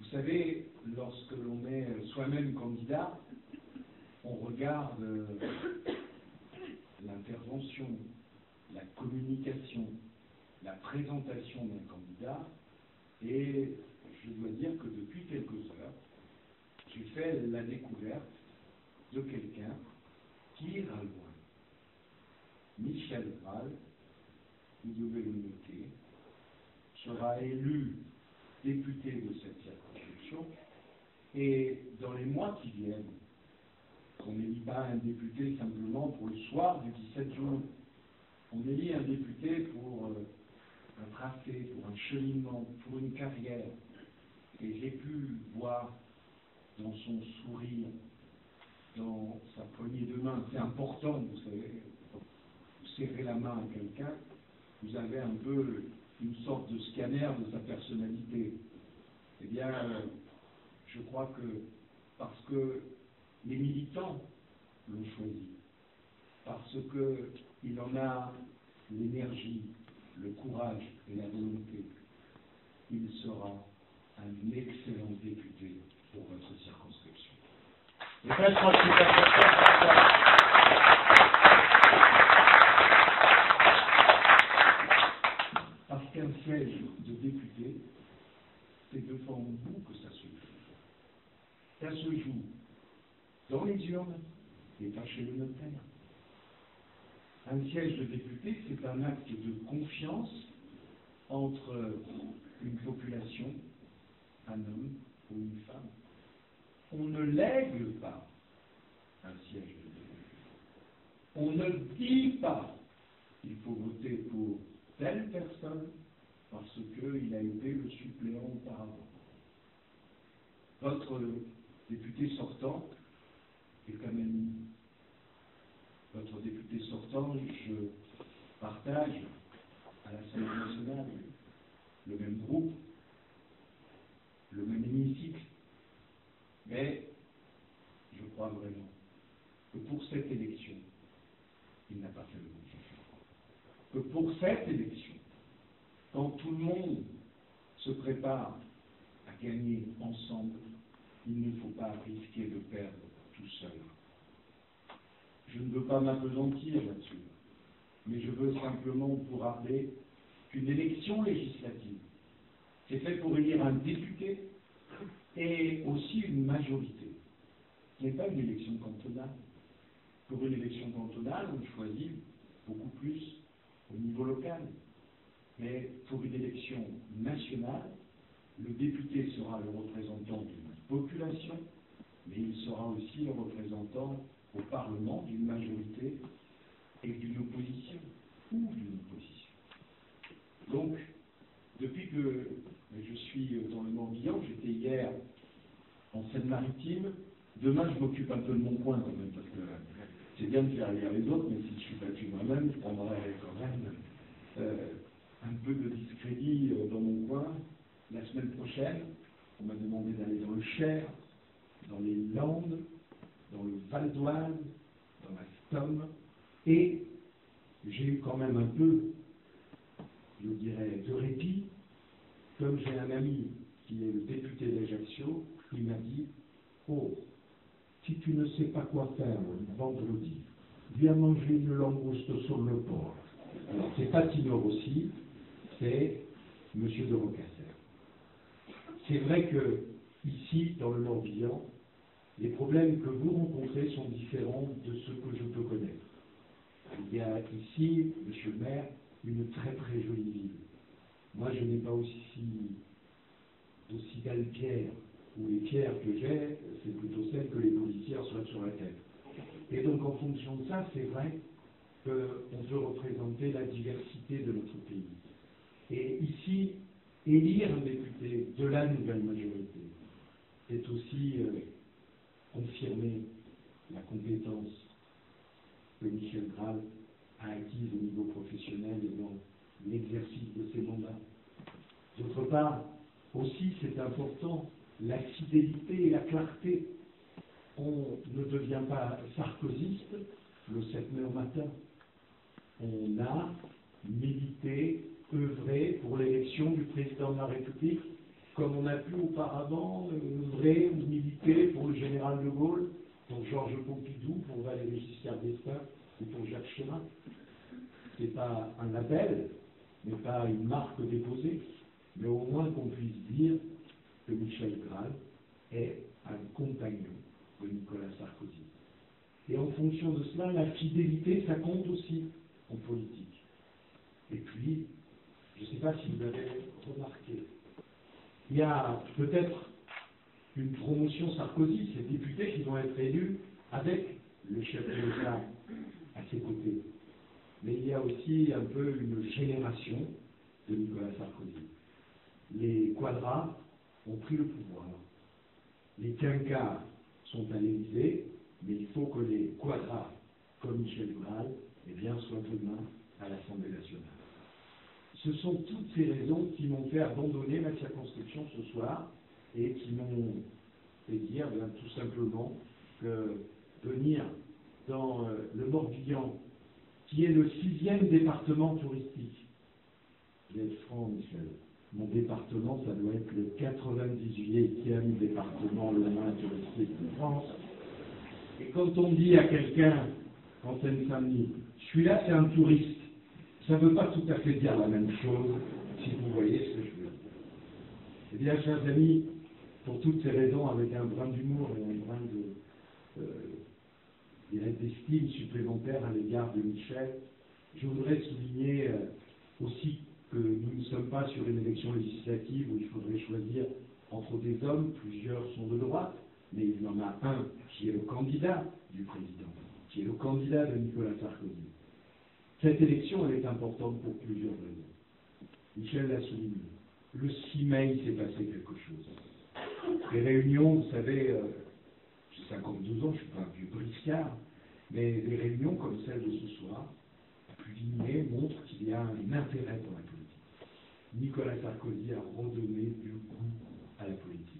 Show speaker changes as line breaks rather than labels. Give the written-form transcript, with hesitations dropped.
Vous savez, lorsque l'on est soi-même candidat, on regarde l'intervention, la communication, la présentation d'un candidat, et je dois dire que depuis quelques heures, j'ai fait la découverte de quelqu'un qui ira loin. Michel Rall, vous devez le noter, sera élu député de cette circonscription, et dans les mois qui viennent, on n'élit pas un député simplement pour le soir du 17 juin. On élit un député pour un tracé, pour un cheminement, pour une carrière. Et j'ai pu voir dans son sourire, dans sa poignée de main, c'est important, vous savez, vous serrez la main à quelqu'un, vous avez un peu une sorte de scanner de sa personnalité. Eh bien, je crois que parce que les militants l'ont choisi, parce qu'il en a l'énergie, le courage et la volonté, il sera un excellent député pour votre circonscription.
Et ça, je crois que c'est important.
Parce qu'un siège de député, c'est devant vous que ça se joue. Ça se joue dans les urnes et pas chez le notaire. Un siège de député, c'est un acte de confiance entre une population, un homme ou une femme. On ne lègue pas un siège de député. On ne dit pas qu'il faut voter pour telle personne parce qu'il a été le suppléant auparavant. Votre député sortant est quand même votre député sortant, je partage à l'Assemblée nationale le même groupe, le même hémicycle, mais je crois vraiment que pour cette élection, il n'a pas fait le bon choix. Que pour cette élection, quand tout le monde se prépare à gagner ensemble, il ne faut pas risquer de perdre tout seul. Je ne veux pas m'appesantir là-dessus, mais je veux simplement vous rappeler qu'une élection législative, c'est fait pour élire un député et aussi une majorité. Ce n'est pas une élection cantonale. Pour une élection cantonale, on choisit beaucoup plus au niveau local. Mais pour une élection nationale, le député sera le représentant d'une population, mais il sera aussi le représentant au Parlement d'une majorité et d'une opposition, ou d'une opposition. Donc, depuis que je suis dans le Morbihan, j'étais hier en Seine-Maritime, demain je m'occupe un peu de mon coin quand même, parce que c'est bien de faire lire les autres, mais si je suis battu moi-même, je prendrai quand même un peu de discrédit dans mon coin. La semaine prochaine, on m'a demandé d'aller dans le Cher, dans les Landes, dans le Val d'Oise, dans la Somme, et j'ai eu quand même un peu, je dirais, de répit, comme j'ai un ami qui est le député d'Ajaccio, il m'a dit « Oh, si tu ne sais pas quoi faire vendredi, viens manger une langouste sur le port. » Alors, c'est pas Tino Rossi, c'est M. de Rocasser. C'est vrai que, ici, dans le Morbihan, les problèmes que vous rencontrez sont différents de ceux que je peux connaître. Il y a ici, monsieur le maire, une très très jolie ville. Moi, je n'ai pas d'aussi belles pierres, ou les pierres que j'ai, c'est plutôt celles que les policiers reçoivent sur la tête. Et donc, en fonction de ça, c'est vrai qu'on peut représenter la diversité de notre pays. Et ici, élire un député de la nouvelle majorité, c'est aussi confirmer la compétence que Michel Rall a acquise au niveau professionnel et dans l'exercice de ses mandats. D'autre part, aussi, c'est important, la fidélité et la clarté. On ne devient pas sarkozyste le 7 mai au matin. On a milité, œuvré pour l'élection du président de la République
comme on a pu auparavant œuvrer ou militer pour le général de Gaulle, pour Georges Pompidou, pour Valéry Giscard d'Estaing ou pour Jacques Chirac. Ce n'est pas un label, mais pas une marque déposée, mais au moins qu'on puisse dire que Michel Graal est un compagnon de Nicolas Sarkozy. Et en fonction de cela, la fidélité, ça compte aussi en politique. Et puis, je ne sais pas si vous avez remarqué, il y a peut-être une promotion Sarkozy, ces députés qui vont être élus avec le chef de l'État à ses côtés. Mais il y a aussi un peu une génération de Nicolas Sarkozy. Les quadras ont pris le pouvoir. Les quinquas sont à l'Élysée, mais il faut que les quadras, comme Michel Graal, soient demain à l'Assemblée nationale. Ce sont toutes ces raisons qui m'ont fait abandonner ma circonscription ce soir et qui m'ont fait dire tout simplement que venir dans le Morbihan, qui est le 6e département touristique. Je vais être franc, Michel. Mon département, ça doit être le 98e département le moins touristique de France. Et quand on dit à quelqu'un, en Seine-Saint-Denis, celui-là c'est un touriste, ça ne veut pas tout à fait dire la même chose, si vous voyez ce que je veux dire. Eh bien, chers amis, pour toutes ces raisons, avec un brin d'humour et un brin d'estime supplémentaire à l'égard de Michel, je voudrais souligner aussi que nous ne sommes pas sur une élection législative où il faudrait choisir entre des hommes, plusieurs sont de droite, mais il y en a un qui est le candidat du président, qui est le candidat de Nicolas Sarkozy. Cette élection, elle est importante pour plusieurs raisons. Michel l'a souligné. Le 6 mai, il s'est passé quelque chose. Les réunions, vous savez, j'ai 52 ans, je ne suis pas un vieux briscard, mais les réunions comme celle de ce soir, à Puligné, montrent qu'il y a un intérêt pour la politique. Nicolas Sarkozy a redonné du goût à la politique.